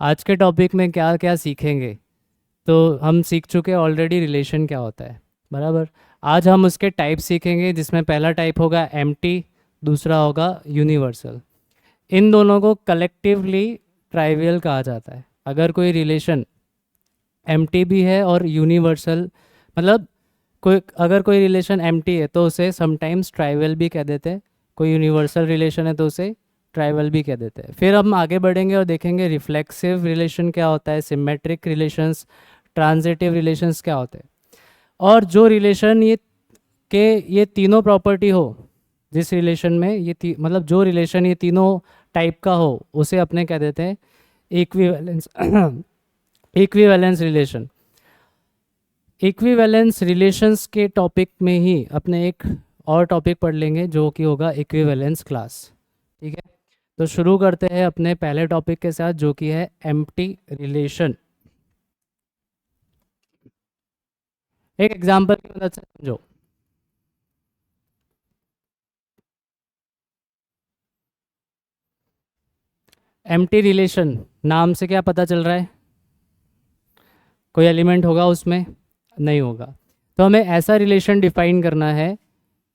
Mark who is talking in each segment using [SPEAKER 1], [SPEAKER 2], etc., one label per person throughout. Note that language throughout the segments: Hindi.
[SPEAKER 1] आज के टॉपिक में क्या क्या सीखेंगे। तो हम सीख चुके ऑलरेडी रिलेशन क्या होता है, बराबर। आज हम उसके टाइप सीखेंगे, जिसमें पहला टाइप होगा एम्प्टी, दूसरा होगा यूनिवर्सल। इन दोनों को कलेक्टिवली ट्राइवियल कहा जाता है। अगर कोई रिलेशन एम्प्टी भी है और यूनिवर्सल, मतलब कोई अगर कोई रिलेशन एम्प्टी है तो उसे समटाइम्स ट्राइवल भी कह देते हैं, कोई यूनिवर्सल रिलेशन है तो उसे ट्राइवल भी कह देते हैं। फिर हम आगे बढ़ेंगे और देखेंगे रिफ्लेक्सिव रिलेशन क्या होता है, सिमेट्रिक रिलेशंस, ट्रांजिटिव रिलेशंस क्या होते हैं। और जो रिलेशन ये तीनों प्रॉपर्टी हो, जिस रिलेशन में मतलब जो रिलेशन ये तीनों टाइप का हो, उसे अपने कह देते हैं equivalence equivalence relation. Equivalence relations के टॉपिक में ही अपने एक और टॉपिक पढ़ लेंगे जो कि होगा इक्विवेलेंस क्लास। ठीक है, तो शुरू करते हैं अपने पहले टॉपिक के साथ, जो कि है एम्प्टी रिलेशन। एक एग्जांपल की मदद से समझो। एम्प्टी रिलेशन नाम से क्या पता चल रहा है? कोई एलिमेंट होगा उसमें? नहीं होगा। तो हमें ऐसा रिलेशन डिफाइन करना है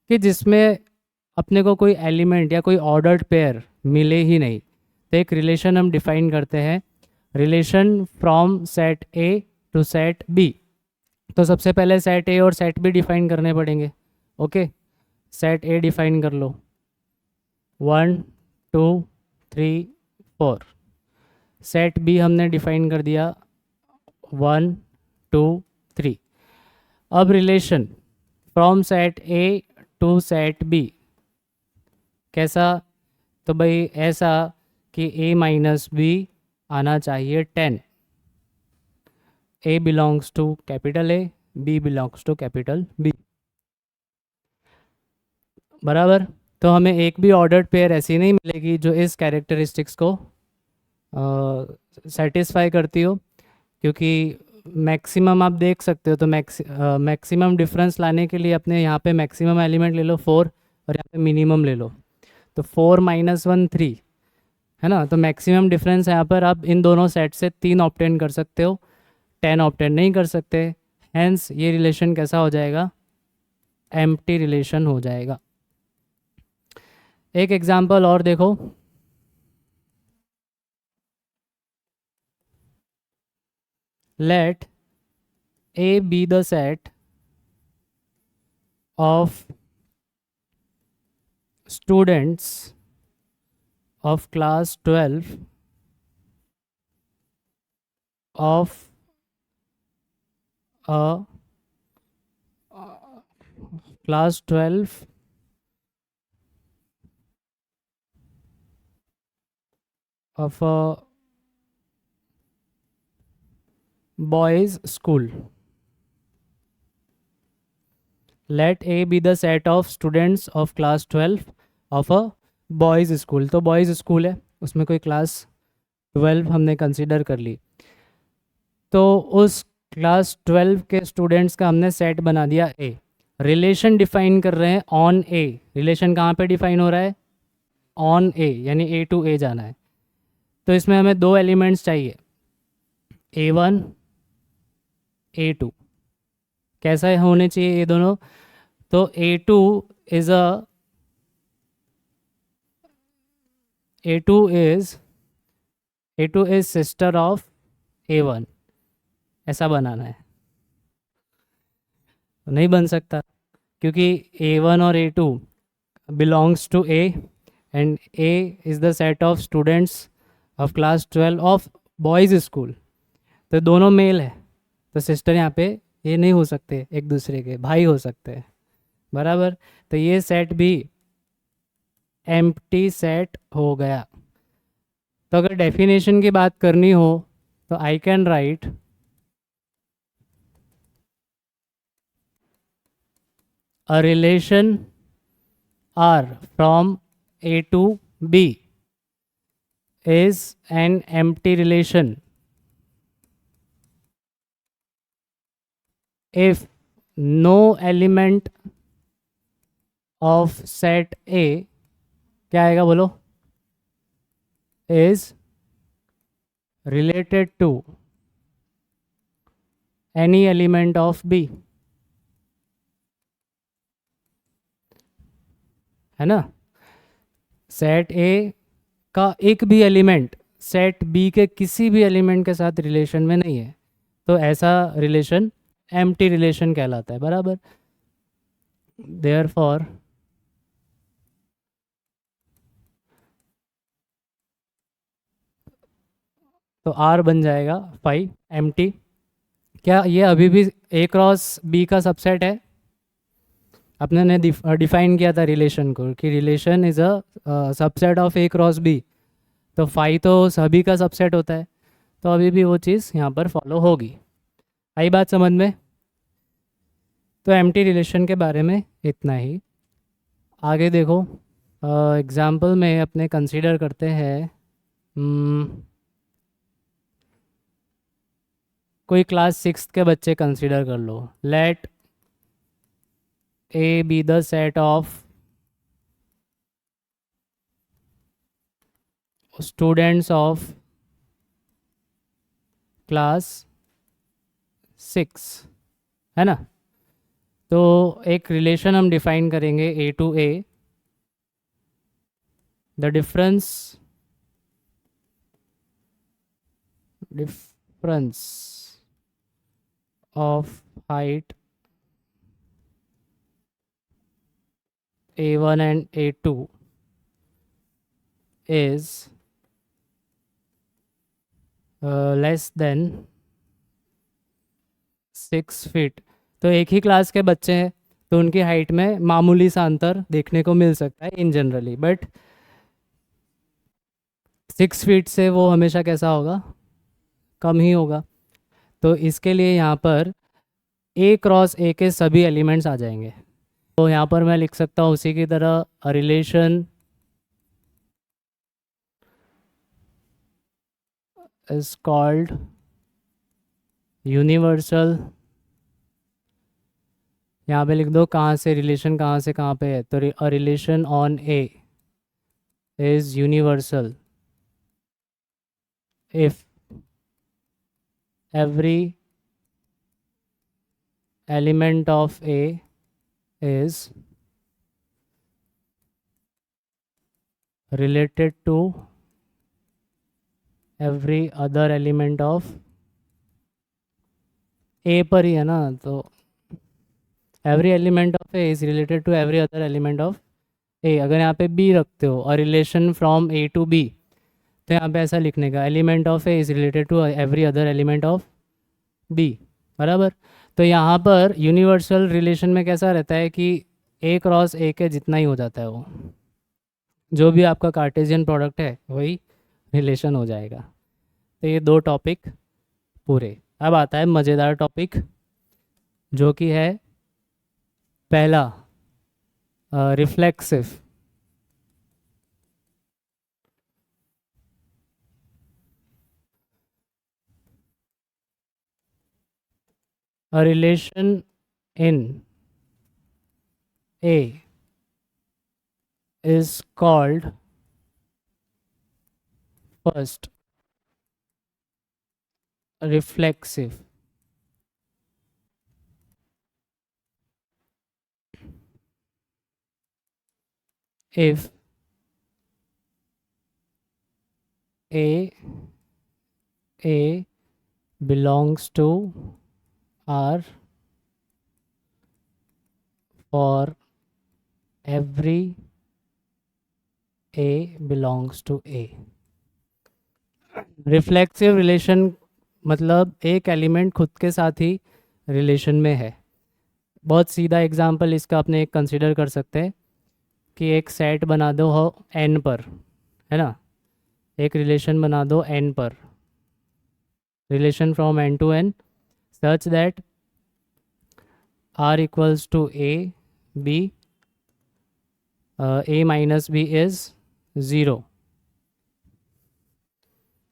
[SPEAKER 1] कि जिसमें अपने को कोई एलिमेंट या कोई ऑर्डर्ड पेयर मिले ही नहीं। तो एक रिलेशन हम डिफाइन करते हैं, relation from set A to set B. तो सबसे पहले सेट ए और सेट बी डिफाइन करने पड़ेंगे। ओके, सेट ए डिफाइन कर लो, 1 2 3 4। सेट बी हमने डिफाइन कर दिया, 1 2 3। अब relation from set A to set B कैसा? तो भाई ऐसा कि a माइनस बी आना चाहिए 10। a belongs to capital A, b belongs to capital B, बराबर। तो हमें एक भी ऑर्डर्ड पेयर ऐसी नहीं मिलेगी जो इस कैरेक्टरिस्टिक्स को सेटिस्फाई करती हो, क्योंकि मैक्सिमम आप देख सकते हो। तो मैक्सिमम डिफरेंस लाने के लिए अपने यहाँ पे मैक्सिमम एलिमेंट ले लो 4, और यहाँ पे मिनिमम ले लो। तो 4 - 1 3 है ना। तो मैक्सिमम डिफरेंस यहाँ पर आप इन दोनों सेट से 3 ऑप्टेन कर सकते हो, 10 ऑप्टेन नहीं कर सकते। हैंस ये रिलेशन कैसा हो जाएगा? एम्प्टी रिलेशन हो जाएगा। एक एग्जांपल और देखो। Let A be the set of students of class 12 of a class 12 of a boys school. Let A be the set of students of class 12 of a boys school. तो boys school है, उसमें कोई class 12 हमने कंसिडर कर ली। तो उस क्लास 12 के स्टूडेंट्स का हमने सेट बना दिया ए। रिलेशन डिफाइन कर रहे हैं ऑन ए। रिलेशन कहाँ पे डिफाइन हो रहा है? ऑन ए, यानी ए टू ए जाना है। तो इसमें हमें दो एलिमेंट्स चाहिए, A1 A2। कैसा होने चाहिए ये दोनों? तो is a A2 is A2 is sister of A1, ऐसा बनाना है। तो नहीं बन सकता, क्योंकि A1 और A2 belongs to A, and A is the set of students of class 12 of boys school. तो दोनों मेल है, तो सिस्टर यहाँ पे ये नहीं हो सकते, एक दूसरे के भाई हो सकते हैं, बराबर। तो ये सेट भी एम्प्टी सेट हो गया। तो अगर डेफिनेशन की बात करनी हो तो I can write a relation R from A to B is an empty relation if no element of set A, क्या आएगा बोलो, is related to any element of B, है ना। सेट ए का एक भी एलिमेंट सेट बी के किसी भी एलिमेंट के साथ रिलेशन में नहीं है, तो ऐसा रिलेशन एम्प्टी रिलेशन कहलाता है, बराबर। देयरफॉर तो आर बन जाएगा 5 एम्प्टी। क्या ये अभी भी ए क्रॉस बी का सबसेट है? अपने ने डिफाइन किया था रिलेशन को कि relation is a subset of A cross B, तो फाई तो सभी का सबसेट होता है, तो अभी भी वो चीज़ यहाँ पर फॉलो होगी। आई बात समझ में? तो एम्प्टी रिलेशन के बारे में इतना ही। आगे देखो, एग्जाम्पल में अपने कंसीडर करते हैं कोई क्लास 6 के बच्चे कंसीडर कर लो। Let A be the set of students of class 6, है ना। तो एक रिलेशन हम डिफाइन करेंगे A to A, the difference of height a1 and a2 is less than 6 feet. तो एक ही क्लास के बच्चे हैं तो उनकी हाइट में मामूली सा अंतर देखने को मिल सकता है इन जनरली, बट 6 फीट से वो हमेशा कैसा होगा? कम ही होगा। तो इसके लिए यहाँ पर ए क्रॉस ए के सभी एलिमेंट्स आ जाएंगे। तो यहाँ पर मैं लिख सकता हूँ उसी की तरह रिलेशन इज कॉल्ड यूनिवर्सल। यहाँ पे लिख दो कहाँ से रिलेशन कहाँ से कहाँ पे है, तो a relation on A is universal if every element of A is related to every other element of A पर ही है ना, तो every element of A is related to every other element of A। अगर यहाँ पे B रखते हो और relation from A to B, तो यहाँ पे ऐसा लिखने का element of A is related to every other element of B, बराबर। तो यहाँ पर यूनिवर्सल रिलेशन में कैसा रहता है कि ए क्रॉस ए के जितना ही हो जाता है, वो जो भी आपका कार्टेशियन प्रोडक्ट है वही रिलेशन हो जाएगा। तो ये दो टॉपिक पूरे। अब आता है मज़ेदार टॉपिक जो कि है पहला reflexive. A relation in A is called first reflexive. If A belongs to R for every A belongs to A। Reflexive relation मतलब एक एलिमेंट खुद के साथ ही रिलेशन में है। बहुत सीधा एग्जांपल इसका अपने एक कंसिडर कर सकते हैं कि एक सेट बना दो हो n पर, है ना। एक रिलेशन बना दो n पर, relation from n to n such that r equals to a b, a minus b is 0,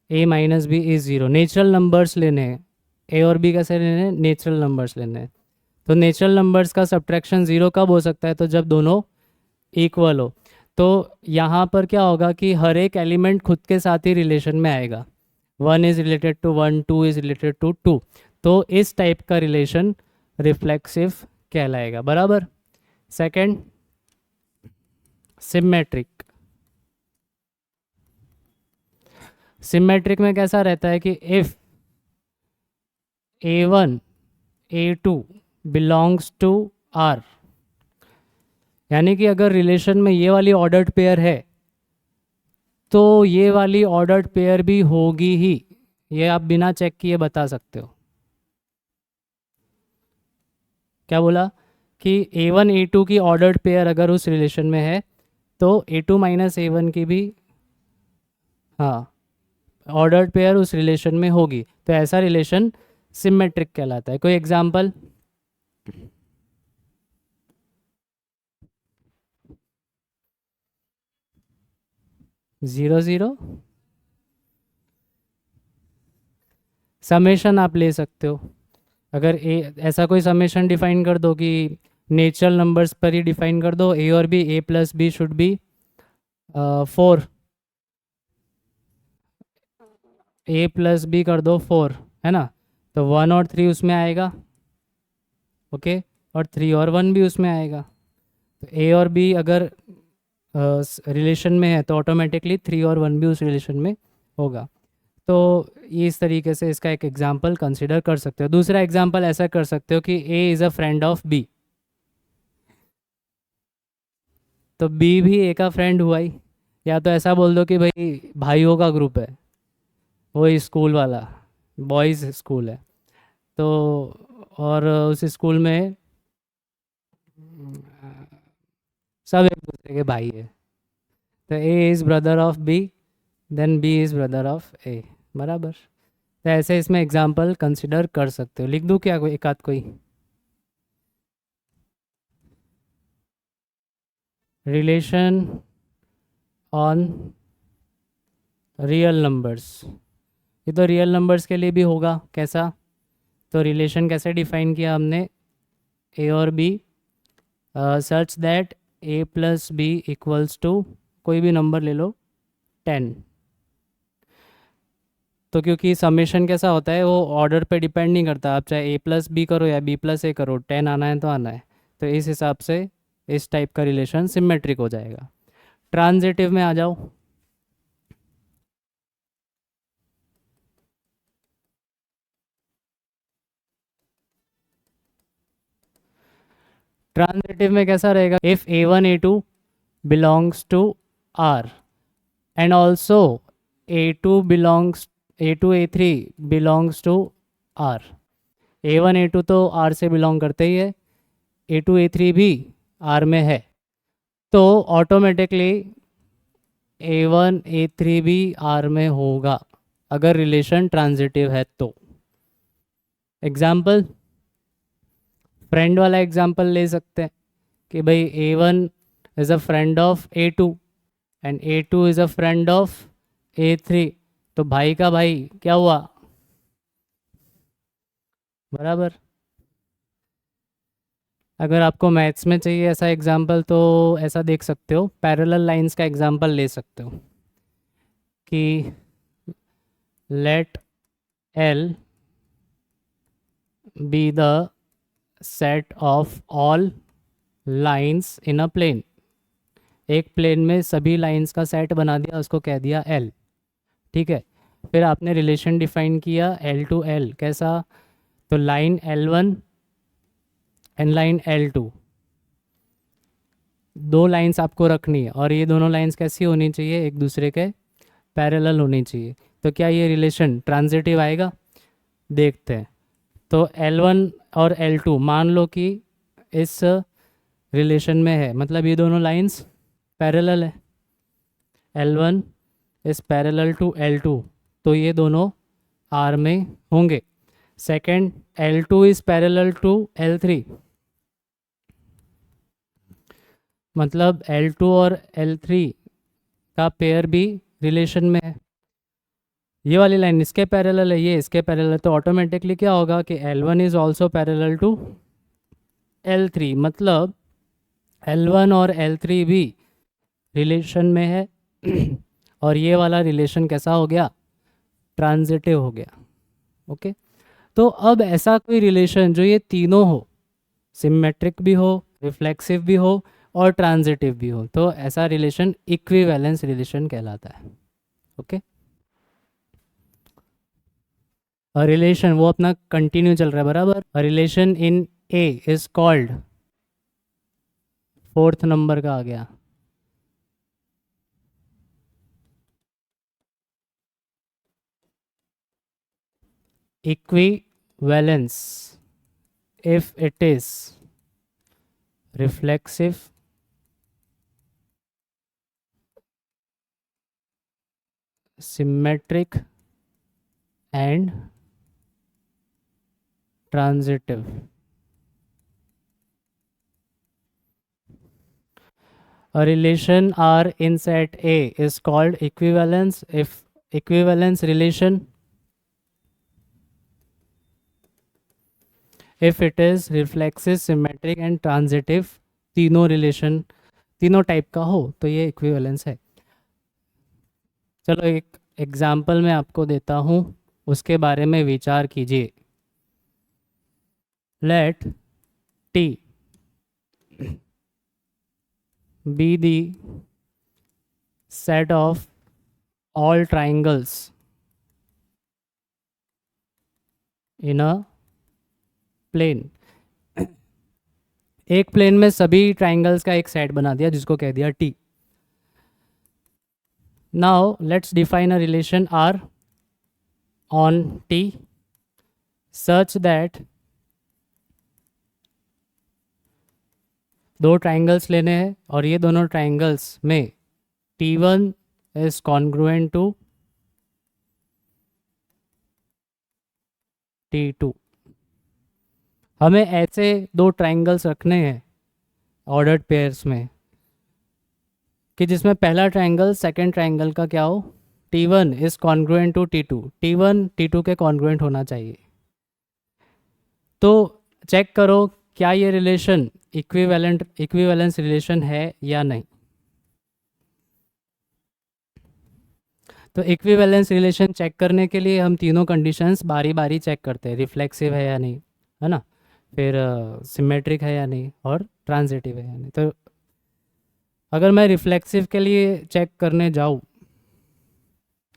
[SPEAKER 1] a minus B is 0। Natural numbers लेने हैं, ए और बी कैसे लेने हैं? नेचुरल नंबर्स लेने हैं। तो नेचुरल नंबर्स का सब्ट्रैक्शन 0 कब हो सकता है? तो जब दोनों इक्वल हो। तो यहाँ पर क्या होगा कि हर एक एलिमेंट खुद के साथ ही रिलेशन में आएगा, 1 is related to 1, 2 is related to 2। तो इस टाइप का रिलेशन रिफ्लेक्सिव कहलाएगा, बराबर। Second, symmetric. सिमेट्रिक में कैसा रहता है कि if A1 A2 belongs to R, यानी कि अगर रिलेशन में ये वाली ऑर्डर्ड पेयर है तो ये वाली ऑर्डर्ड पेयर भी होगी ही। ये आप बिना चेक किए बता सकते हो। क्या बोला कि A1 A2 की ऑर्डर्ड पेयर अगर उस रिलेशन में है तो A2 माइनस A1 की भी, हाँ, ऑर्डर्ड पेयर उस रिलेशन में होगी। तो ऐसा रिलेशन सिमेट्रिक कहलाता है। कोई एग्जांपल? 0 0। समेशन आप ले सकते हो। अगर ऐसा कोई समेशन डिफाइन कर दो कि नेचुरल नंबर्स पर ही डिफाइन कर दो, ए और B, A plus B should be 4, A plus B कर दो 4, है ना। तो 1 और 3 उसमें आएगा, ओके, और 3 और 1 भी उसमें आएगा। तो ए और बी अगर रिलेशन में है तो ऑटोमेटिकली 3 और 1 भी उस रिलेशन में होगा। तो ये इस तरीके से इसका एक एग्जांपल कंसिडर कर सकते हो। दूसरा एग्जांपल ऐसा कर सकते हो कि A is a friend of B, तो बी भी ए का फ्रेंड हुआ ही। या तो ऐसा बोल दो कि भाई भाइयों का ग्रुप है, वो स्कूल वाला, बॉयज़ स्कूल है, तो और उस स्कूल में सब एक दूसरे के भाई है। तो A is brother of B, then B is brother of A, बराबर। तो ऐसे इसमें एग्जांपल कंसिडर कर सकते हो। लिख दूँ क्या कोई एक आध कोई? रिलेशन ऑन रियल नंबर्स, ये तो रियल नंबर्स के लिए भी होगा। कैसा? तो रिलेशन कैसे डिफाइन किया हमने? ए और B such that A plus B equals to कोई भी नंबर ले लो 10। तो क्योंकि समेशन कैसा होता है, वो ऑर्डर पे डिपेंड नहीं करता, आप चाहे ए प्लस बी करो या बी प्लस ए करो, 10 आना है तो आना है। तो इस हिसाब से इस टाइप का रिलेशन सिमेट्रिक हो जाएगा। ट्रांजिटिव में आ जाओ। ट्रांजिटिव में कैसा रहेगा? If A1 A2 belongs to R and also A2 A3 belongs to R। A1 A2 तो R से बिलोंग करते ही है, A2 A3 भी R में है, तो ऑटोमेटिकली A1 A3 भी R में होगा अगर रिलेशन ट्रांजिटिव है तो। एग्जाम्पल, फ्रेंड वाला एग्जाम्पल ले सकते हैं कि भाई A1 is a friend of A2 and A2 is a friend of A3, तो भाई का भाई क्या हुआ? बराबर। अगर आपको मैथ्स में चाहिए ऐसा एग्जाम्पल तो ऐसा देख सकते हो, पैरेलल लाइंस का एग्जाम्पल ले सकते हो कि let L be the set of all lines in a plane. एक प्लेन में सभी लाइंस का सेट बना दिया, उसको कह दिया L, ठीक है। फिर आपने रिलेशन डिफाइन किया L टू L, कैसा? तो line L1 and line L2, दो लाइंस आपको रखनी है और ये दोनों लाइंस कैसी होनी चाहिए? एक दूसरे के पैरेलल होनी चाहिए। तो क्या ये रिलेशन ट्रांजिटिव आएगा? देखते हैं। तो L1 और L2 मान लो कि इस रिलेशन में है, मतलब ये दोनों लाइंस पैरेलल है। L1 is parallel to L2, तो ये दोनों R में होंगे। Second, L2 is parallel to L3, मतलब L2 और L3 का पेयर भी रिलेशन में है। ये वाली लाइन इसके पैरेलल है, ये इसके पैरेलल है, तो ऑटोमेटिकली क्या होगा कि L1 is also parallel to L3, मतलब L1 और L3 भी रिलेशन में है। और ये वाला रिलेशन कैसा हो गया? ट्रांजिटिव हो गया। ओके, तो अब ऐसा कोई रिलेशन जो ये तीनों हो, सिमेट्रिक भी हो, रिफ्लेक्सिव भी हो और ट्रांजिटिव भी हो, तो ऐसा रिलेशन इक्विवेलेंस रिलेशन कहलाता है। ओके, अ रिलेशन वो अपना कंटिन्यू चल रहा है बराबर। A relation in A is called, fourth number का आ गया, equivalence if it is reflexive, symmetric and transitive. A relation R in set A is called equivalence if equivalence relation if it is reflexive, symmetric and transitive, तीनों रिलेशन तीनों टाइप का हो तो ये इक्विवेलेंस है। चलो एक एग्जाम्पल मैं आपको देता हूँ, उसके बारे में विचार कीजिए। Let T be the set of all triangles in a plane। एक प्लेन में सभी ट्राइंगल्स का एक सेट बना दिया जिसको कह दिया T. Now let's define a relation R on T such that दो ट्राइंगल्स लेने हैं और ये दोनों ट्राइंगल्स में T1 is congruent to T2। हमें ऐसे दो ट्राइंगल्स रखने हैं ऑर्डर्ड पेयर्स में कि जिसमें पहला ट्राइंगल सेकंड ट्राइंगल का क्या हो, T1 is congruent to T2, T1 T2 के कॉन्ग्रुएंट होना चाहिए। तो चेक करो क्या ये रिलेशन इक्विवेलेंस रिलेशन है या नहीं। तो इक्विवेलेंस रिलेशन चेक करने के लिए हम तीनों कंडीशंस बारी बारी चेक करते हैं, रिफ्लेक्सिव है या नहीं, है ना, फिर सिमेट्रिक है या नहीं और ट्रांजिटिव है या नहीं। तो अगर मैं रिफ्लेक्सिव के लिए चेक करने जाऊँ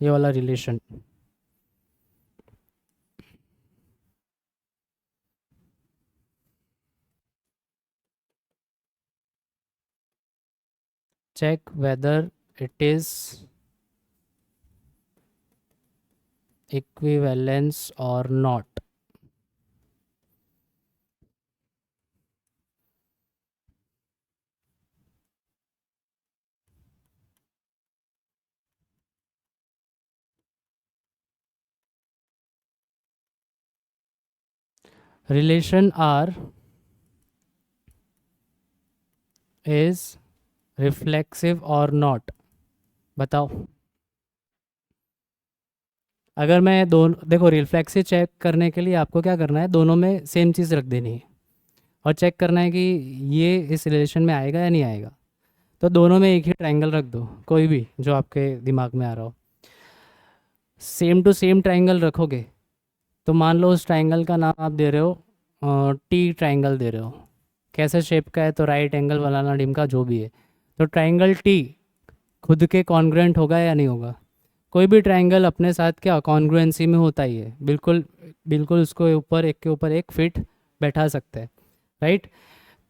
[SPEAKER 1] ये वाला relation, check whether it is equivalence or not। Relation R is reflexive or not, बताओ। अगर मैं दोनों, देखो रिफ्लेक्सिव चेक करने के लिए आपको क्या करना है, दोनों में सेम चीज़ रख देनी है और चेक करना है कि ये इस रिलेशन में आएगा या नहीं आएगा। तो दोनों में एक ही ट्राइंगल रख दो, कोई भी जो आपके दिमाग में आ रहा हो। सेम टू सेम ट्राइंगल रखोगे तो मान लो उस ट्राइंगल का नाम आप दे रहे हो टी ट्राइंगल दे रहे हो, कैसे शेप का है तो राइट एंगल वाला डिमका जो भी है। तो ट्राइंगल टी खुद के कॉन्ग्रुएंट होगा या नहीं होगा। कोई भी ट्राइंगल अपने साथ क्या कॉन्ग्रुएंसी में होता ही है, बिल्कुल बिल्कुल उसको ऊपर एक के ऊपर एक फिट बैठा सकते हैं, राइट।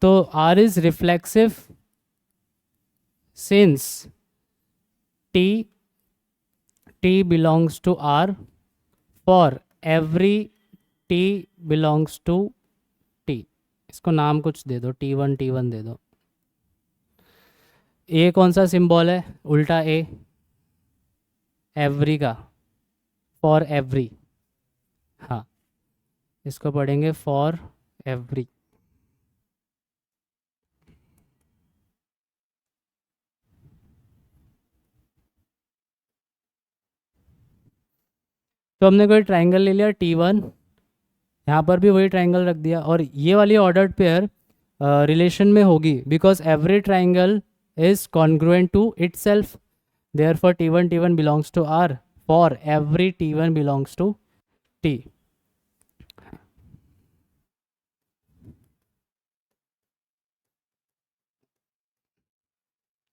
[SPEAKER 1] तो R is reflexive since T belongs to R for every T belongs to T. इसको नाम कुछ दे दो, T1 दे दो। ए कौन सा सिंबल है, उल्टा ए, एवरी का, फॉर एवरी। हाँ, इसको पढ़ेंगे फॉर एवरी। तो हमने कोई ट्राइंगल ले लिया T1, यहाँ पर भी वही ट्राइंगल रख दिया और ये वाली ऑर्डर्ड पेयर रिलेशन में होगी because every triangle is congruent to itself, therefore T1 belongs to R for every T1 belongs to T.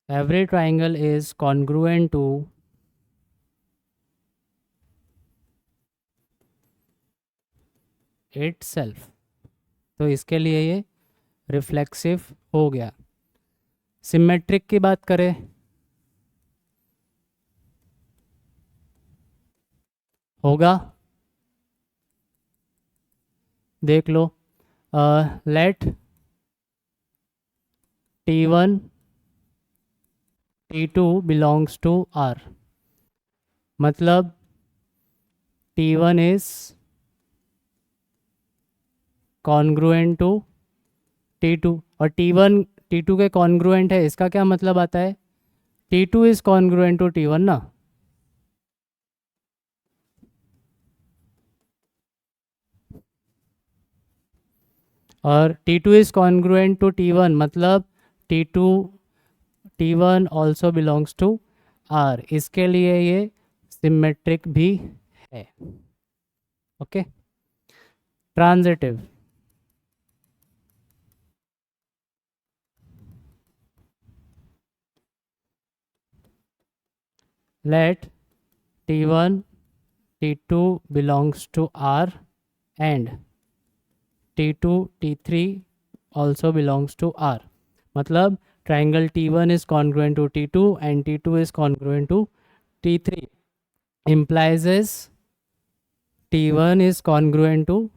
[SPEAKER 1] Every triangle is congruent to itself. तो इसके लिए ये रिफ्लेक्सिव हो गया. सिमेट्रिक की बात करें, होगा, देख लो. Let T1 T2 belongs to R. मतलब T1 is congruent to T2 और T1 T2 के कॉन्ग्रुएंट है. इसका क्या मतलब आता है? T2 is congruent to T1 ना. और T2 is congruent to T1 मतलब T2 T1 also belongs to R. इसके लिए ये सिमेट्रिक भी है. Okay. Transitive, let T1 T2 belongs to R and T2 T3 also belongs to R. मतलब triangle T1 is congruent to T2 and T2 is congruent to T3 implies is T1 is congruent to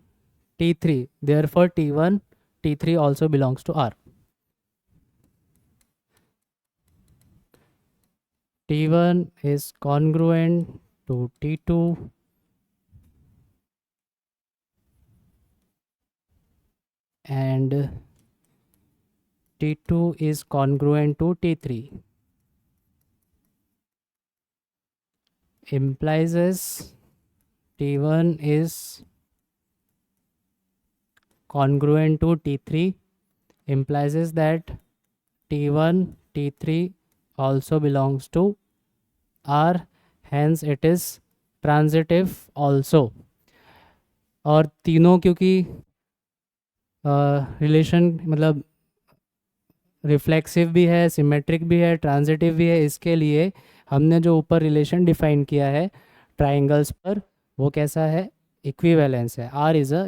[SPEAKER 1] T3, therefore T1 T3 also belongs to R. T1 is congruent to T2 and T2 is congruent to T3 implies is T1 is congruent to T3 implies is that T1 T3 also belongs to R, hence it is transitive also. और तीनों क्योंकि रिलेशन मतलब रिफ्लेक्सिव भी है, सिमेट्रिक भी है, ट्रांजिटिव भी है, इसके लिए हमने जो ऊपर रिलेशन डिफाइन किया है ट्राइंगल्स पर वो कैसा है? इक्विवेलेंस है. R is a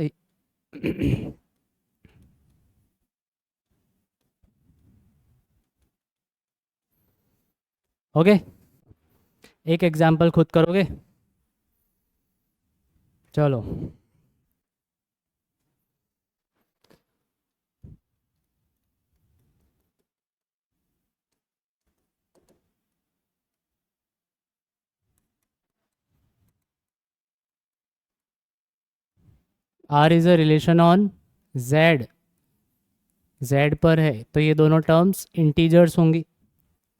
[SPEAKER 1] okay. एक एग्जाम्पल खुद करोगे? चलो. R is a relation on Z. Z पर है तो ये दोनों टर्म्स इंटीजर्स होंगी,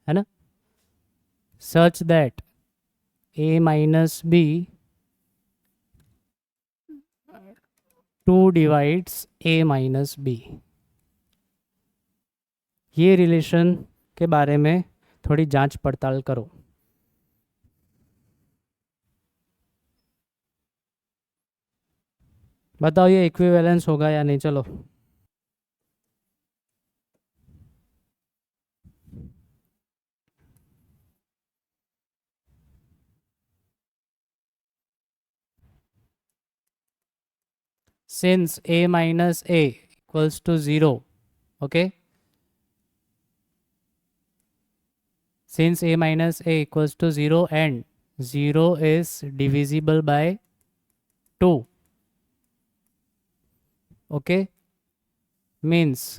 [SPEAKER 1] है ना. Such that A minus B 2 divides A minus B. ये रिलेशन के बारे में थोड़ी जांच पड़ताल करो. बताओ ये इक्विवेलेंस होगा या नहीं. चलो. Since A minus A equals to 0, okay, since A minus A equals to 0 and 0 is divisible by 2, okay, means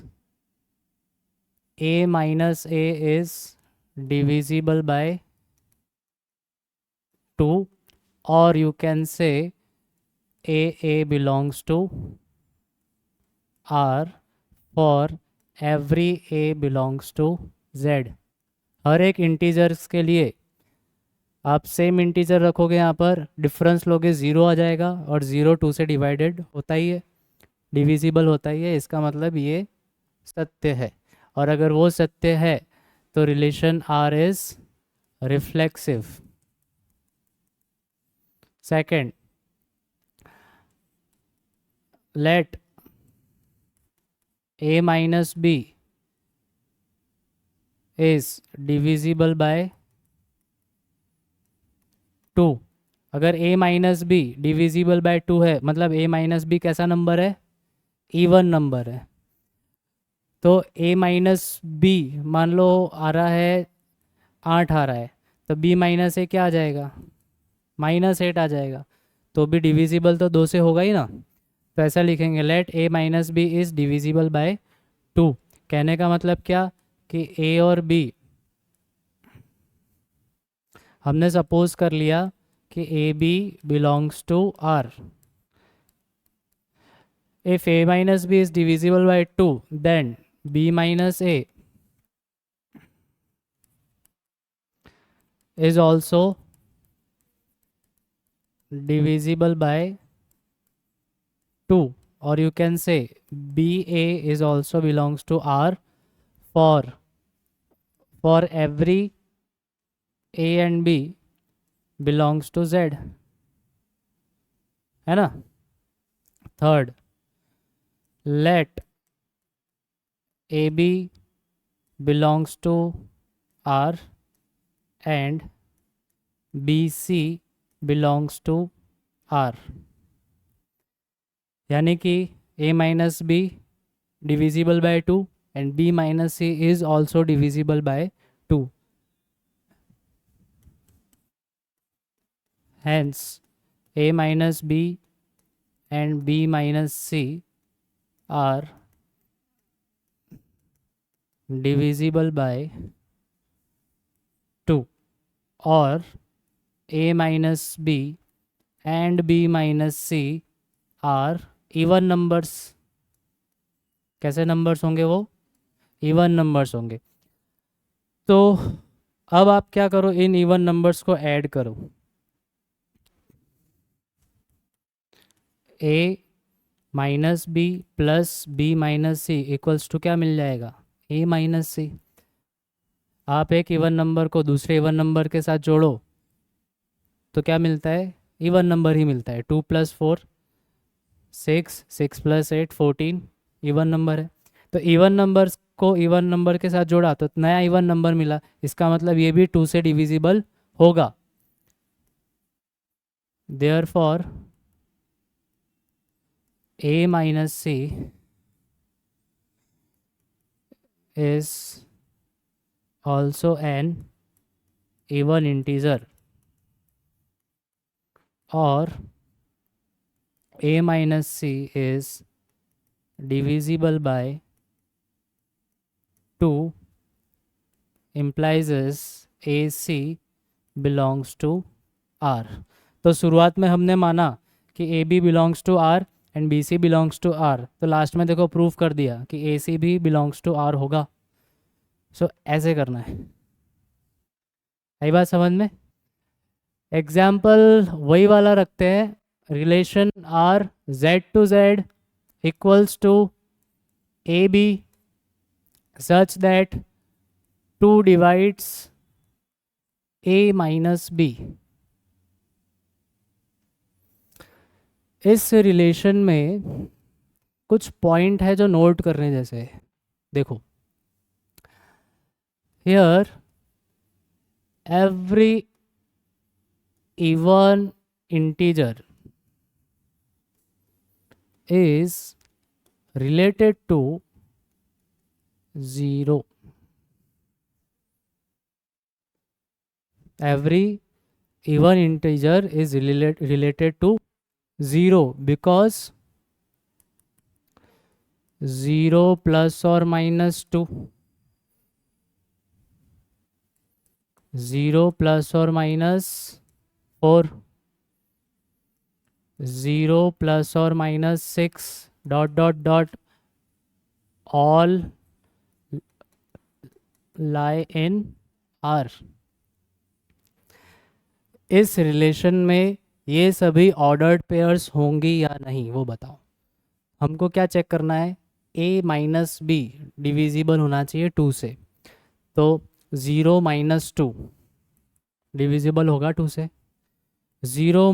[SPEAKER 1] A minus A is divisible by 2, or you can say A belongs to R for every A belongs to Z. हर एक इंटीजर्स के लिए आप सेम इंटीजर रखोगे, यहाँ पर डिफरेंस लोगे 0 आ जाएगा और 0 2 से डिवाइडेड होता ही है, डिविजिबल होता ही है. इसका मतलब ये सत्य है. और अगर वो सत्य है तो relation R is reflexive. Second, let a minus b is divisible by 2। अगर a minus B divisible by 2 है, मतलब a माइनस बी कैसा नंबर है? इवन नंबर है। तो a माइनस बी मान लो आ रहा है 8 आ रहा है, तो b माइनस ए क्या आ जाएगा? -8 आ जाएगा। तो भी डिविजिबल तो 2 से होगा ही ना। तो ऐसा लिखेंगे, let a minus B is divisible by 2। कहने का मतलब क्या कि a और b हमने सपोज कर लिया कि A B belongs to R. If a minus b is divisible by 2, then b minus a is also divisible by 2, or you can say ba is also belongs to r for every a and b belongs to z, है ना। Third, let ab belongs to r and bc belongs to r। यानी कि a minus B divisible by 2 and b minus C is also divisible by 2। Hence a minus b and b minus c are divisible by 2, और a minus b and b minus c are even numbers. कैसे नंबर्स होंगे वो? इवन नंबर्स होंगे। तो अब आप क्या करो, इन इवन नंबर्स को ऐड करो। a minus B plus B minus C equals to क्या मिल जाएगा? a minus C. आप एक इवन नंबर को दूसरे इवन नंबर के साथ जोड़ो तो क्या मिलता है? इवन नंबर ही मिलता है। 2 + 4 6, 6 + 8 14 इवन नंबर है। तो इवन नंबर्स को इवन नंबर के साथ जोड़ा तो नया इवन नंबर मिला। इसका मतलब ये भी 2 से डिविजिबल होगा। Therefore a minus c is also an even integer, or a minus c is divisible by 2 implies ac belongs to r। तो शुरुआत में हमने माना कि A B belongs to R and B C belongs to R, तो लास्ट में देखो प्रूफ कर दिया कि ए सी भी बिलोंग्स टू आर होगा। सो ऐसे करना है। आई बात समझ में? एग्जाम्पल वही वाला रखते हैं, relation R Z to Z equals to A B such that 2 divides a minus B. इस रिलेशन में कुछ पॉइंट है जो नोट करने जैसे है। देखो, here every even integer is related to 0। every even integer is related to 0 because 0 plus or minus 2, 0 plus or minus 4, 0 plus or minus 6 dot dot dot all lie in R। इस रिलेशन में ये सभी ऑर्डर्ड पेयर्स होंगी या नहीं वो बताओ। हमको क्या चेक करना है? a माइनस बी डिविजिबल होना चाहिए 2 से। तो 0 - 2 डिविजिबल होगा 2 से। 0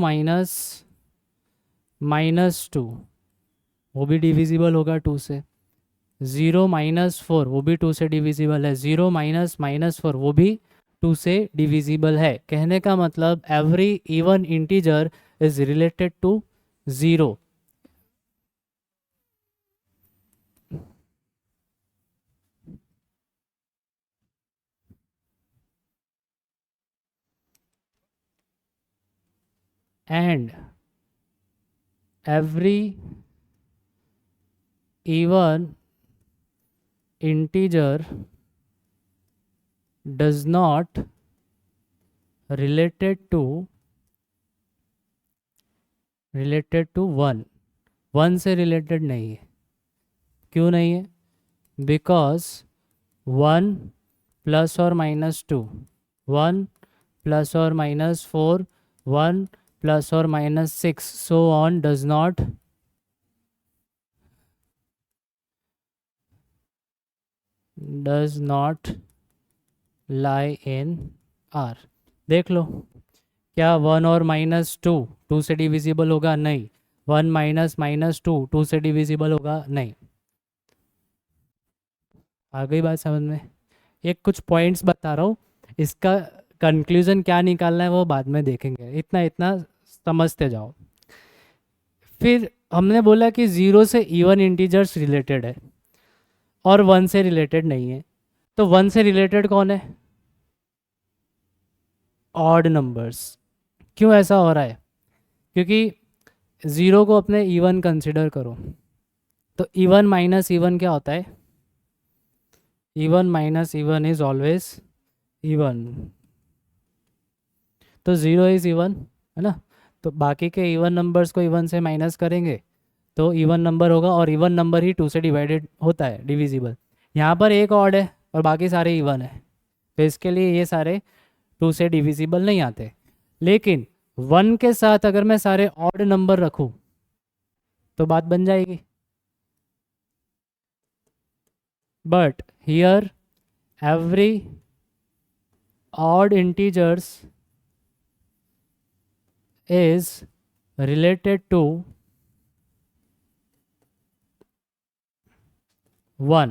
[SPEAKER 1] माइनस टू, वो भी डिविजिबल होगा 2 से। 0 माइनस फोर, वो भी 2 से डिविजिबल है। 0 माइनस माइनस फोर, वो भी 2 से डिविजिबल है। कहने का मतलब every even integer is related to 0। And every even integer does not related to 1 से रिलेटेड नहीं है। क्यों नहीं है? बिकॉज 1 प्लस और माइनस टू, 1 प्लस और माइनस फोर, 1 प्लस और minus six, so on does not lie in are. देख लो, क्या 1 और माइनस टू 2 से डिविजिबल होगा? नहीं। 1 माइनस माइनस टू 2 से डिविजिबल होगा? नहीं। आ गई बात समझ में? एक कुछ पॉइंट्स बता रहा हूँ, इसका कंक्लूजन क्या निकालना है वो बाद में देखेंगे, इतना इतना समझते जाओ। फिर हमने बोला कि 0 से इवन इंटीजर्स रिलेटेड है और 1 से रिलेटेड नहीं है। तो 1 से रिलेटेड कौन है? Odd numbers. क्यों ऐसा हो रहा है? क्योंकि 0 को अपने इवन कंसिडर करो, तो इवन माइनस इवन क्या होता है? Even minus even is always even. तो 0 इज़ इवन, है ना? तो बाकी के इवन नंबर्स को इवन से माइनस करेंगे तो इवन नंबर होगा, और इवन नंबर ही 2 से डिवाइडेड होता है, डिविजिबल। यहाँ पर एक ऑड है और बाकी सारे इवन है, तो इसके लिए ये सारे 2 से डिविजिबल नहीं आते। लेकिन 1 के साथ अगर मैं सारे ऑड नंबर रखूँ तो बात बन जाएगी। But here every odd integers is related to 1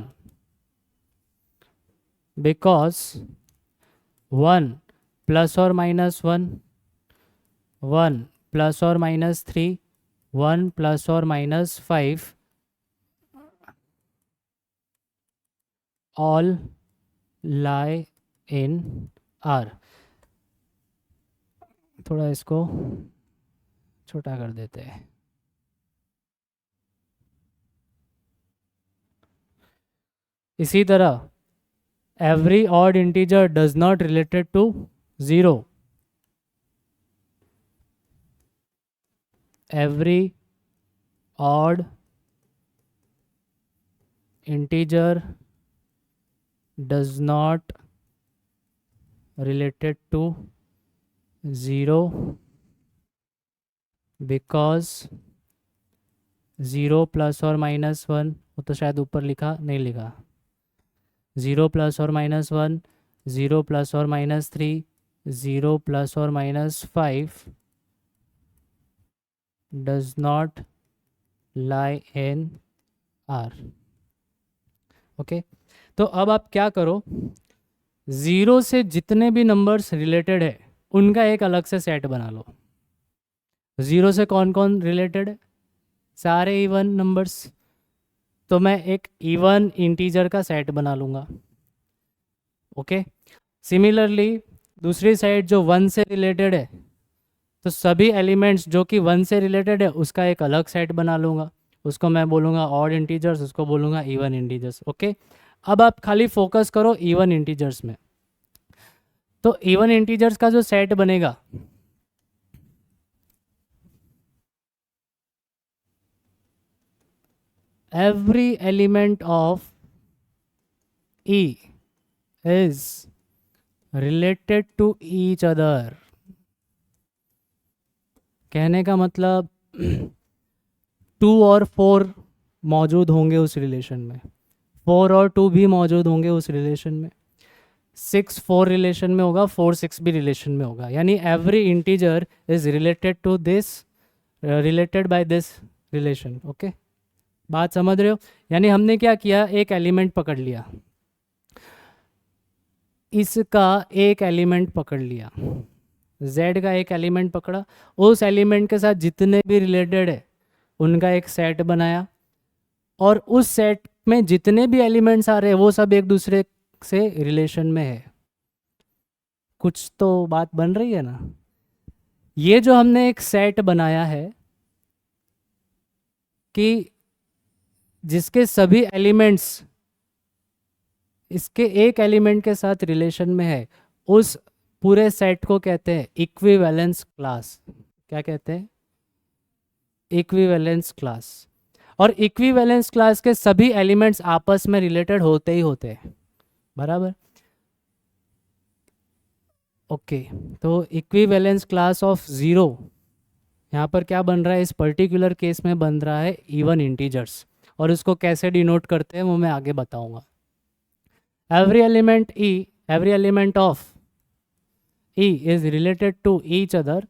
[SPEAKER 1] because 1 plus or minus 1, 1 plus or minus 3, 1 plus or minus 5 all lie in R। थोड़ा इसको छोटा कर देते हैं। इसी तरह every odd integer does not related to 0। Every odd integer does not related to 0 because 0 plus और माइनस 1, वो तो शायद ऊपर लिखा नहीं, लिखा 0 प्लस और माइनस 1, 0 प्लस और माइनस 3, 0 प्लस और minus 5 does not lie in are. Okay, तो अब आप क्या करो, 0 से जितने भी नंबर्स रिलेटेड है उनका एक अलग से सेट बना लो। 0 से कौन कौन रिलेटेड है? सारे इवन नंबर्स। तो मैं एक इवन इंटीजर का सेट बना लूँगा। ओके, सिमिलरली दूसरी साइड जो 1 से रिलेटेड है, तो सभी एलिमेंट्स जो कि 1 से रिलेटेड है उसका एक अलग सेट बना लूँगा। उसको मैं बोलूँगा ऑड इंटीजर्स, उसको बोलूँगा इवन इंटीजर्स। ओके, अब आप खाली फोकस करो इवन इंटीजर्स में। तो इवन इंटीजर्स का जो सेट बनेगा, every element of E is related to each other। कहने का मतलब 2 और 4 मौजूद होंगे उस रिलेशन में, 4 और 2 भी मौजूद होंगे उस रिलेशन में। 6 4 रिलेशन में होगा, 4 6 भी रिलेशन में होगा, यानी every integer is related to this, related by this relation. Okay, बात समझ रहे हो? यानी हमने क्या किया, एक एलिमेंट पकड़ लिया, इसका एक एलिमेंट पकड़ लिया, z का एक एलिमेंट पकड़ा, उस एलिमेंट के साथ जितने भी रिलेटेड है उनका एक सेट बनाया, और उस सेट में जितने भी एलिमेंट्स आ रहे हैं वो सब एक दूसरे से रिलेशन में है। कुछ तो बात बन रही है ना? ये जो हमने एक सेट बनाया है कि जिसके सभी एलिमेंट्स इसके एक एलिमेंट के साथ रिलेशन में है, उस पूरे सेट को कहते हैं इक्विवेलेंस क्लास। क्या कहते हैं? Equivalence class. और इक्विवेलेंस क्लास के सभी एलिमेंट्स आपस में रिलेटेड होते ही होते हैं, बराबर? ओके, तो इक्विवेलेंस क्लास ऑफ ज़ीरो यहाँ पर क्या बन रहा है, इस पर्टिकुलर केस में बन रहा है इवन इंटीजर्स, और इसको कैसे डिनोट करते हैं वो मैं आगे बताऊंगा। every element of E is related to each other,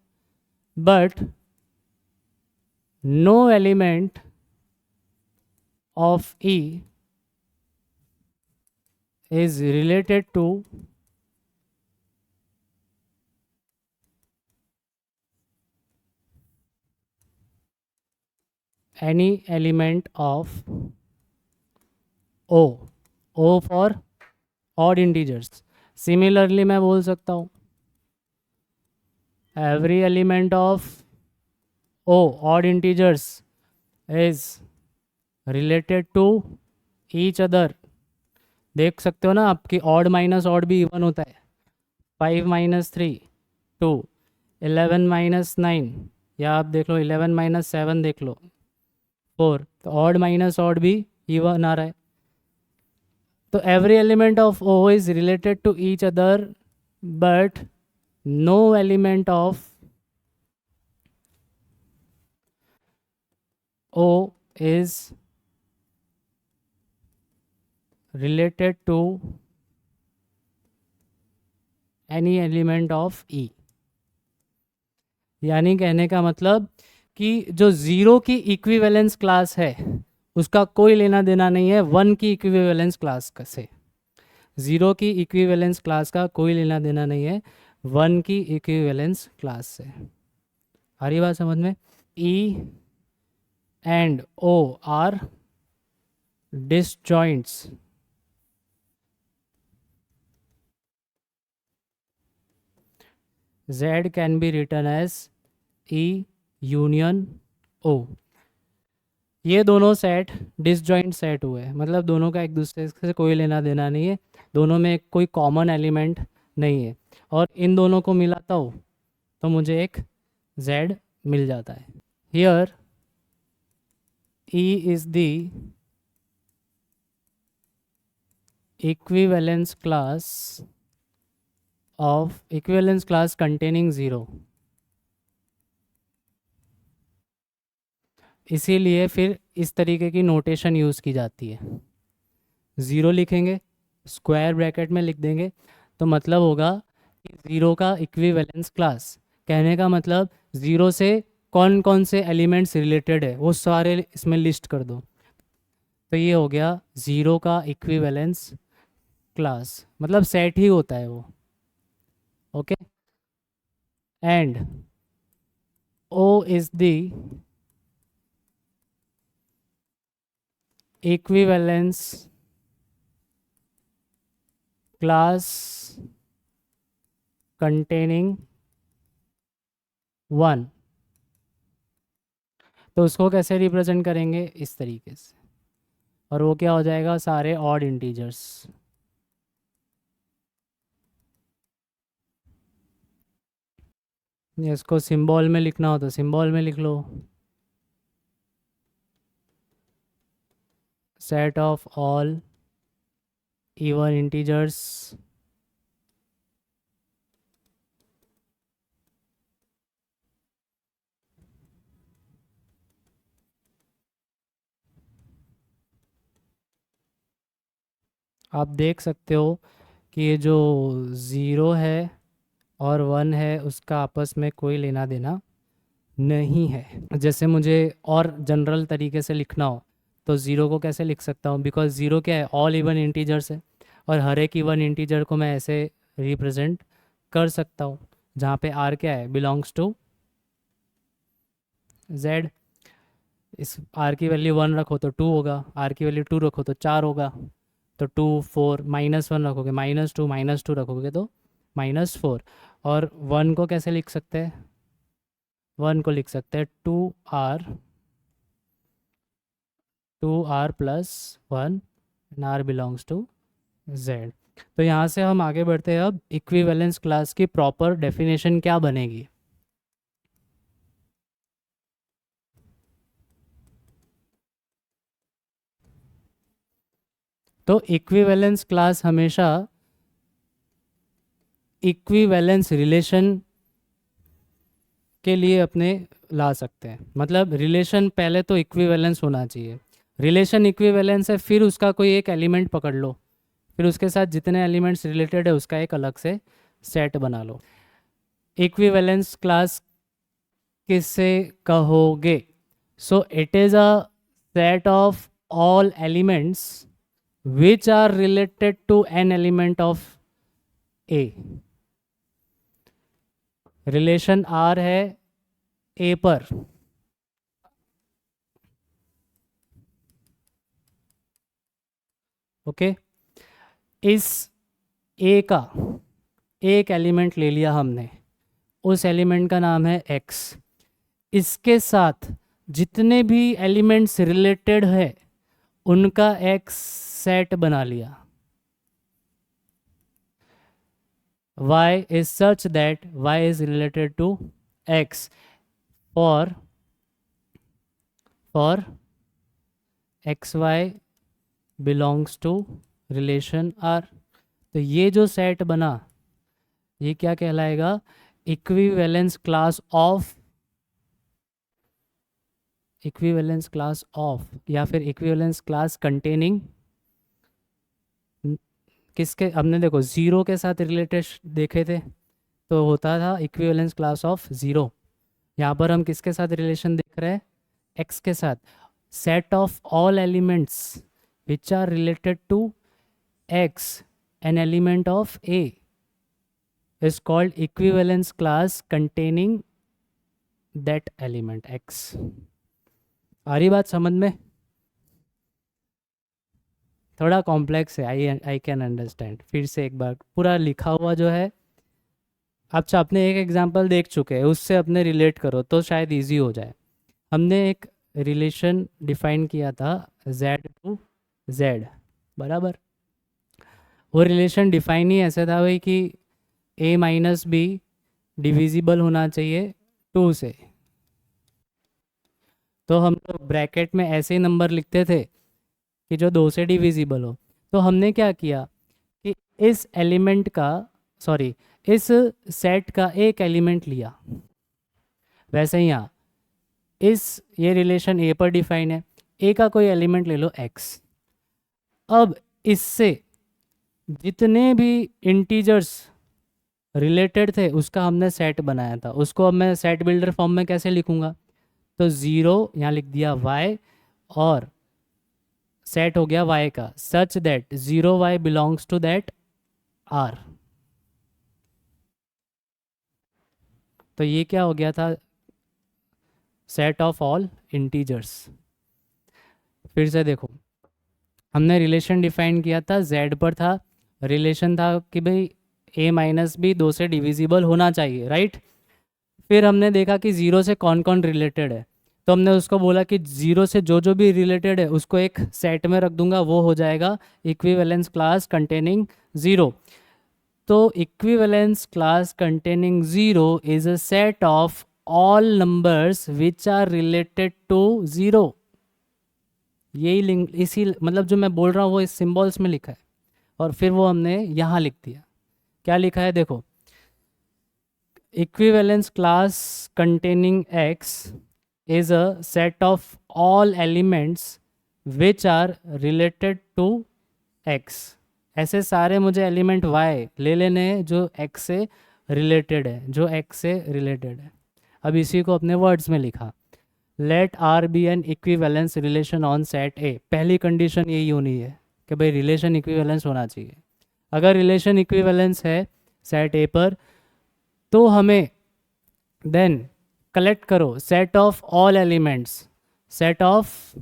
[SPEAKER 1] but no element of E is related to any element of O। O for odd integers। Similarly मैं बोल सकता हूँ every element of O odd integers is related to each other। देख सकते हो ना आपकी ऑड माइनस ऑड भी इवन होता है, 5 माइनस 3 2, 11 माइनस 9, या आप देख लो 11 माइनस 7 देख लो 4, तो ऑड माइनस ऑड भी इवन आ रहा है। तो every element of O is related to each other, but no element of O is related to any element of E. यानी कहने का मतलब कि जो ज़ीरो की इक्विवेलेंस क्लास है उसका कोई लेना देना नहीं है वन की इक्विवेलेंस क्लास से। ज़ीरो की इक्विवेलेंस क्लास का कोई लेना देना नहीं है वन की इक्विवेलेंस क्लास से। आ रही बात समझ में? E and O are disjoints Z can be written as E union O। ये दोनों सेट डिसजॉइंट सेट हुए, मतलब दोनों का एक दूसरे से कोई लेना देना नहीं है, दोनों में कोई कॉमन एलिमेंट नहीं है, और इन दोनों को मिलाता हूँ तो मुझे एक Z मिल जाता है। Here E is the equivalence class containing zero. इसीलिए फिर इस तरीके की नोटेशन यूज़ की जाती है। ज़ीरो लिखेंगे, स्क्वायर ब्रैकेट में लिख देंगे, तो मतलब होगा कि ज़ीरो का इक्विवेलेंस क्लास, कहने का मतलब ज़ीरो से कौन कौन से एलिमेंट्स रिलेटेड है वो सारे इसमें लिस्ट कर दो, तो ये हो गया ज़ीरो का इक्विवेलेंस क्लास, मतलब सेट ही होता है वो। Okay, and O is the equivalence class containing one. तो उसको कैसे रिप्रेजेंट करेंगे? इस तरीके से, और वो क्या हो जाएगा, सारे ऑड इंटीजर्स। इसको सिंबल में लिखना हो तो सिंबल में लिख लो, set of all even integers आप देख सकते हो कि ये जो 0 है और 1 है उसका आपस में कोई लेना देना नहीं है। जैसे मुझे और जनरल तरीके से लिखना हो तो 0 को कैसे लिख सकता हूँ, बिकॉज 0 क्या है, ऑल इवन इंटीजर्स है, और हर एक इवन इंटीजर को मैं ऐसे रिप्रेजेंट कर सकता हूँ, जहाँ पे r क्या है, बिलोंग्स टू z। इस r की वैल्यू 1 रखो तो 2 होगा, r की वैल्यू 2 रखो तो 4 होगा, तो 2 4, -1 रखोगे -2 रखोगे तो -4। और 1 को कैसे लिख सकते हैं, 1 को लिख सकते हैं 2r plus 1 and r belongs to z। तो यहाँ से हम आगे बढ़ते हैं। अब इक्विवेलेंस क्लास की प्रॉपर डेफिनेशन क्या बनेगी। तो इक्विवेलेंस क्लास हमेशा इक्विवेलेंस रिलेशन के लिए अपने ला सकते हैं। मतलब रिलेशन पहले तो इक्विवेलेंस होना चाहिए, रिलेशन इक्विवेलेंस है, फिर उसका कोई एक एलिमेंट पकड़ लो, फिर उसके साथ जितने एलिमेंट्स रिलेटेड है उसका एक अलग से सेट बना लो। इक्विवेलेंस क्लास किससे कहोगे? So it is a set of all elements which are related to an element of A। Relation R है A पर, ओके। इस A का एक एलिमेंट ले लिया हमने, उस एलिमेंट का नाम है X। इसके साथ जितने भी एलिमेंट्स रिलेटेड है उनका एक सेट बना लिया। Y is such that Y is related to X for XY belongs to relation R। तो ये जो सेट बना ये क्या कहलाएगा, equivalence class of, equivalence class of या फिर इक्विवेलेंस क्लास कंटेनिंग किसके, हमने देखो 0 के साथ रिलेटेड देखे थे तो होता था इक्विवेलेंस क्लास ऑफ 0। यहाँ पर हम किसके साथ रिलेशन देख रहे हैं, x के साथ। Set of all elements which are related to x an element of a is called equivalence class containing that element x। आ रही बात समझ में? थोड़ा कॉम्प्लेक्स है, आई कैन अंडरस्टैंड। फिर से एक बार पूरा लिखा हुआ जो है, अच्छा आपने एक एग्जांपल देख चुके हैं, उससे अपने रिलेट करो तो शायद इजी हो जाए। हमने एक रिलेशन डिफाइन किया था z टू z, बराबर। वो रिलेशन डिफाइन ही ऐसे था भाई कि a माइनस बी डिविजिबल होना चाहिए 2 से। तो हम लोग ब्रैकेट में ऐसे नंबर लिखते थे कि जो 2 से डिविजिबल हो। तो हमने क्या किया कि इस एलिमेंट का, सॉरी इस सेट का एक एलिमेंट लिया, वैसे ही यहाँ इस ये रिलेशन ए पर डिफाइन है, ए का कोई एलिमेंट ले लो x। अब इससे जितने भी इंटीजर्स रिलेटेड थे उसका हमने सेट बनाया था, उसको अब मैं सेट बिल्डर फॉर्म में कैसे लिखूंगा, तो 0 यहाँ लिख दिया y और सेट हो गया y का, such that 0y belongs to that r। तो ये क्या हो गया था, सेट ऑफ ऑल इंटीजर्स। फिर से देखो, हमने रिलेशन डिफाइन किया था, z पर था, रिलेशन था कि भाई a माइनस बी 2 से डिविजिबल होना चाहिए, राइट। फिर हमने देखा कि 0 से कौन कौन रिलेटेड है, तो हमने उसको बोला कि 0 से जो जो भी रिलेटेड है उसको एक सेट में रख दूंगा, वो हो जाएगा इक्विवेलेंस क्लास कंटेनिंग 0। तो equivalence class containing 0 is a set of all numbers which are related to 0। यही लिंक, इसी मतलब जो मैं बोल रहा हूँ वो इस सिंबल्स में लिखा है, और फिर वो हमने यहाँ लिख दिया। क्या लिखा है देखो, equivalence class containing x is a set of all elements which are related to x ऐसे सारे मुझे एलिमेंट y ले लेने हैं जो x से रिलेटेड है, जो x से रिलेटेड है। अब इसी को अपने वर्ड्स में लिखा, let R be an equivalence relation on set A. पहली कंडीशन यही होनी है कि भाई रिलेशन इक्विवेलेंस होना चाहिए। अगर रिलेशन इक्विवेलेंस है सेट ए पर तो हमें देन कलेक्ट करो set of all elements, set of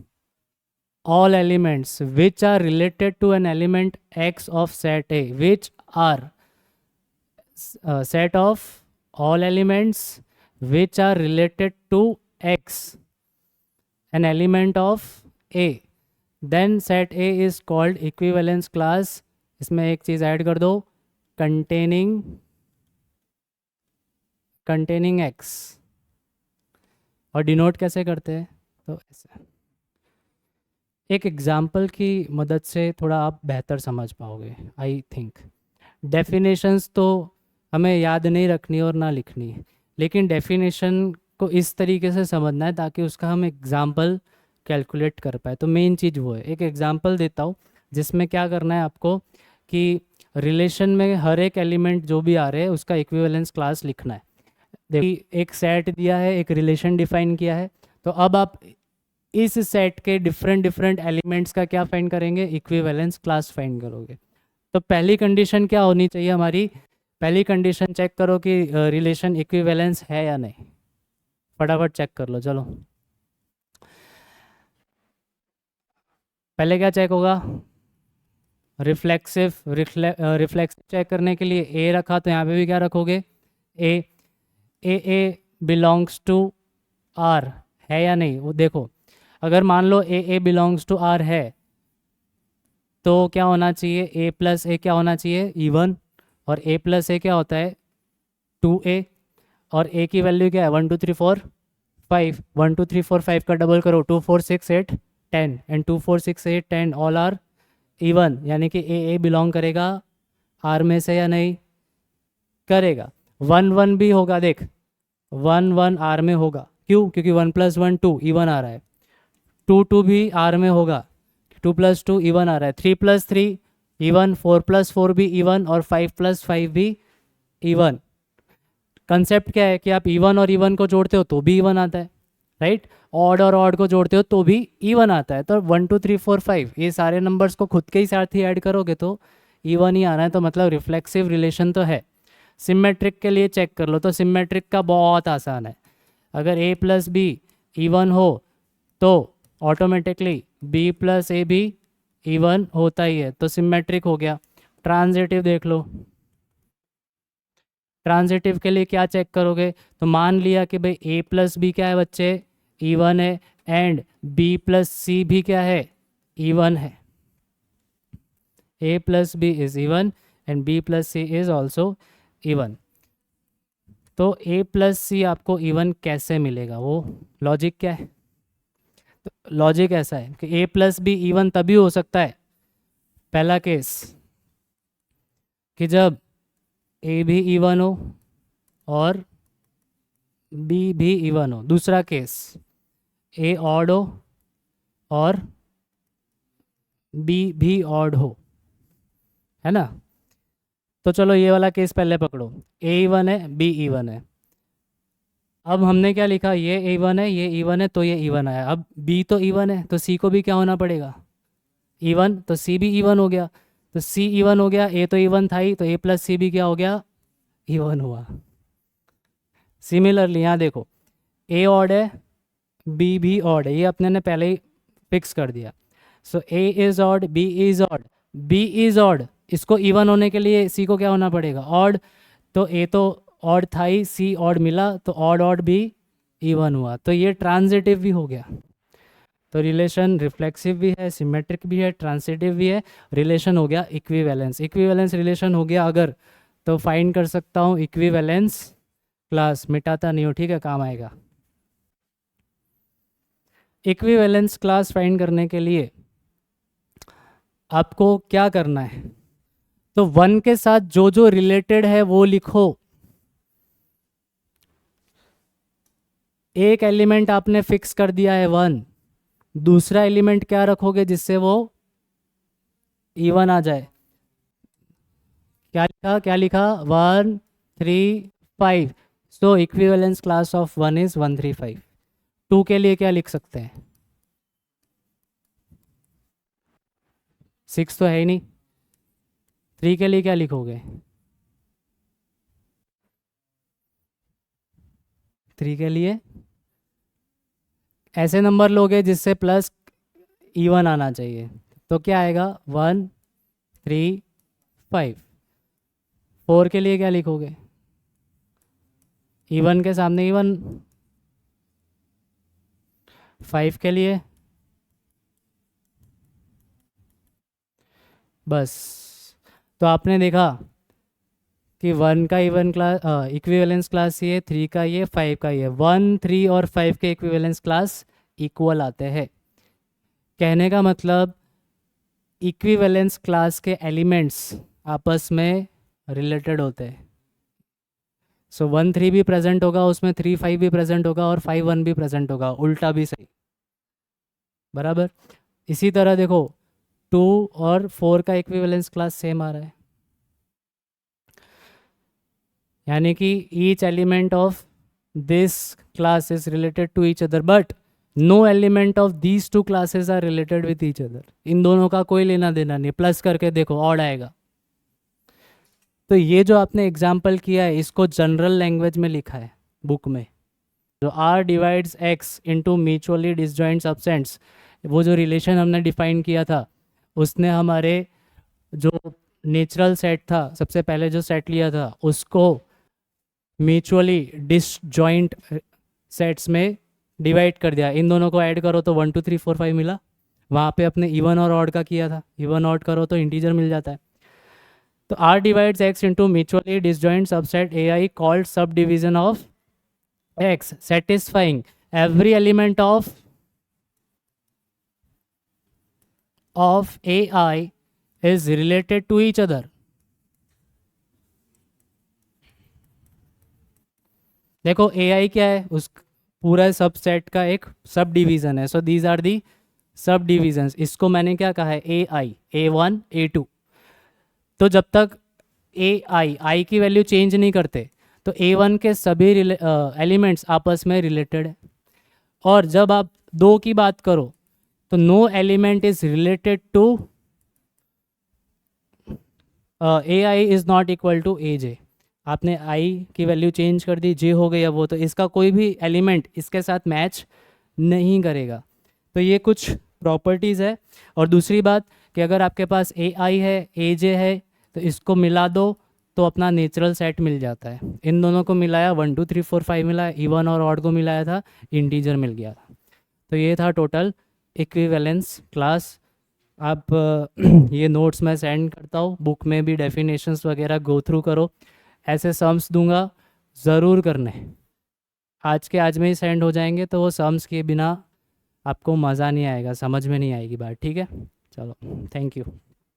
[SPEAKER 1] all elements which are related to an element x of set A, which are set of all elements which are related to x, an element of A, then set A is called equivalence class। इसमें एक चीज़ ऐड कर दो, containing x। और डिनोट कैसे करते हैं, तो ऐसे एक एग्जाम्पल की मदद से थोड़ा आप बेहतर समझ पाओगे आई थिंक। डेफिनेशंस तो हमें याद नहीं रखनी और ना लिखनी, लेकिन डेफिनेशन को इस तरीके से समझना है ताकि उसका हम एग्जाम्पल कैलकुलेट कर पाए। तो मेन चीज़ वो है, एक एग्जाम्पल देता हूँ जिसमें क्या करना है आपको कि रिलेशन में हर एक एलिमेंट जो भी आ रहे हैं उसका इक्विवेलेंस क्लास लिखना है। देखिए एक सेट दिया है, एक रिलेशन डिफाइन किया है, तो अब आप इस सेट के डिफरेंट एलिमेंट्स का क्या फाइंड करेंगे, इक्विवेलेंस क्लास फाइंड करोगे। तो पहली कंडीशन क्या होनी चाहिए हमारी, पहली कंडीशन चेक करो कि रिलेशन इक्विवेलेंस है या नहीं। फटाफट चेक कर लो, चलो पहले क्या चेक होगा, रिफ्लेक्सिव चेक करने के लिए ए रखा, तो यहाँ पे भी क्या रखोगे, ए बिलोंग्स टू आर है या नहीं। वो देखो अगर मान लो ए बिलोंग्स टू आर है तो क्या होना चाहिए, ए प्लस ए क्या होना चाहिए, इवन। और ए प्लस ए क्या होता है, 2a। और ए की वैल्यू क्या है, 1 2 3 4 5। 1 2 3 4 5 का डबल करो, 2 4 6 8 10 एंड 2 4 6 8 10 ऑल आर इवन, यानी कि ए बिलोंग करेगा आर में से या नहीं करेगा। 1 1 भी होगा, देख 1 1 आर में होगा, क्यों, क्योंकि 1 + 1 2 इवन आ रहा है। 2 2 भी आर में होगा, 2 + 2 इवन आ रहा है। 3 + 3 इवन, 4 + 4 भी इवन, और 5 + 5 भी इवन। कंसेप्ट क्या है कि आप इवन और इवन को जोड़ते हो तो भी इवन आता है, राइट। ऑड और ऑड को जोड़ते हो तो भी इवन आता है। तो 1 2 3 4 5 ये सारे नंबर्स को खुद के ही साथ ही ऐड करोगे तो इवन ही आना है, तो मतलब रिफ्लेक्सिव रिलेशन तो है। सिमेट्रिक के लिए चेक कर लो, तो सिमेट्रिक का बहुत आसान है, अगर a + b इवन हो तो ऑटोमेटिकली b + a भी इवन होता ही है, तो सिमेट्रिक हो गया। ट्रांजिटिव देख लो, ट्रांजिटिव के लिए क्या चेक करोगे, तो मान लिया कि भाई a + b क्या है बच्चे, इवन है, एंड b + c भी क्या है, इवन है। a + b is even and b + c is also even. तो a + c आपको इवन कैसे मिलेगा, वो लॉजिक क्या है, तो लॉजिक ऐसा है कि a + b इवन तभी हो सकता है, पहला केस कि जब a भी इवन हो और b भी इवन हो। दूसरा केस a ऑड हो और b भी ऑड हो, है ना। तो चलो ये वाला केस पहले पकड़ो, a इवन है b इवन है। अब हमने क्या लिखा, ये इवन है ये इवन है, तो ये इवन आया। अब b तो इवन है तो c को भी क्या होना पड़ेगा, इवन, तो c भी इवन हो गया। तो c इवन हो गया, a तो इवन था ही, तो a + c भी क्या हो गया, इवन हुआ। सिमिलरली यहाँ देखो a ऑड है b भी ऑड है, ये अपने ने पहले ही फिक्स कर दिया। सो a is odd b is odd, b is odd, इसको इवन होने के लिए c को क्या होना पड़ेगा, ऑड। तो a तो ऑड था ही, c ऑड मिला, तो ऑड ऑड भी इवन हुआ, तो ये ट्रांजिटिव भी हो गया। तो रिलेशन रिफ्लेक्सिव भी है, सिमेट्रिक भी है, ट्रांजिटिव भी है। रिलेशन हो गया इक्विवेलेंस, इक्विवेलेंस रिलेशन हो गया अगर, तो फाइंड कर सकता हूँ इक्विवेलेंस क्लास, मिटाता नहीं हो, ठीक है, काम आएगा। इक्विवेलेंस क्लास फाइंड करने के लिए आपको क्या करना है, तो 1 के साथ जो जो रिलेटेड है वो लिखो। एक एलिमेंट आपने फिक्स कर दिया है 1, दूसरा एलिमेंट क्या रखोगे जिससे वो इवन आ जाए, क्या लिखा 1 3 5। सो इक्विवेलेंस क्लास ऑफ 1 इज 1 3 5। 2 के लिए क्या लिख सकते हैं? 6 तो है ही नहीं। 3 के लिए क्या लिखोगे? 3 के लिए ऐसे नंबर लोगे जिससे प्लस इवन आना चाहिए, तो क्या आएगा 1 3 5। 4 के लिए क्या लिखोगे? इवन के सामने इवन। 5 के लिए बस। तो आपने देखा कि 1 का इवन क्लास इक्विवेलेंस क्लास ये, 3 का ये, 5 का ये। 1 3 और 5 के इक्विवेलेंस क्लास इक्वल आते हैं। कहने का मतलब इक्विवेलेंस क्लास के एलिमेंट्स आपस में रिलेटेड होते हैं। सो 1 3 भी प्रेजेंट होगा उसमें, 3 5 भी प्रेजेंट होगा और 5 1 भी प्रेजेंट होगा, उल्टा भी सही। बराबर। इसी तरह देखो 2 और 4 का इक्विवेलेंस क्लास सेम आ रहा है, यानी कि each element of this class is related to each other, but no element of these two classes are related with each other. इन दोनों का कोई लेना देना नहीं। प्लस करके देखो ऑड आएगा। तो ये जो आपने एग्जाम्पल किया है इसको जनरल लैंग्वेज में लिखा है बुक में। जो R divides x into mutually disjoint subsets, वो जो रिलेशन हमने डिफाइन किया था उसने हमारे जो नेचुरल सेट था, सबसे पहले जो सेट लिया था, उसको म्यूचुअली डिसजॉइंट सेट्स में डिवाइड कर दिया। इन दोनों को ऐड करो तो 1 2 3 4 5 मिला। वहाँ पे अपने इवन और ऑड का किया था, इवन ऑड करो तो इंटीजर मिल जाता है। तो R divides x into mutually disjoint subset A I called sub division of x satisfying every element of AI is related to each other. देखो AI क्या है, उस पूरा सबसेट का एक सब डिवीजन है। सो दीज आर दी सब डिविजन्स। इसको मैंने क्या कहा है, AI A1 A2। तो जब तक आई की वैल्यू चेंज नहीं करते तो A1 के सभी एलिमेंट्स आपस में रिलेटेड है। और जब आप 2 की बात करो तो no element is related to AI is not equal to AJ। आपने आई की वैल्यू चेंज कर दी, जे हो गया वो, तो इसका कोई भी एलिमेंट इसके साथ मैच नहीं करेगा। तो ये कुछ प्रॉपर्टीज़ है। और दूसरी बात कि अगर आपके पास AI है, AJ है, तो इसको मिला दो तो अपना नेचुरल सेट मिल जाता है। इन दोनों को मिलाया 1 2 3 4 5 मिला, इवन और ऑड को मिलाया था, इंटीजर मिल गया था। तो ये था टोटल इक्विवेलेंस क्लास। आप ये नोट्स मैं सेंड करता हूँ, बुक में भी डेफिनेशंस वगैरह गो थ्रू करो। ऐसे सम्स दूंगा, ज़रूर करने। आज के आज में ही सेंड हो जाएंगे तो वो सम्स के बिना आपको मज़ा नहीं आएगा, समझ में नहीं आएगी बात। ठीक है, चलो, थैंक यू।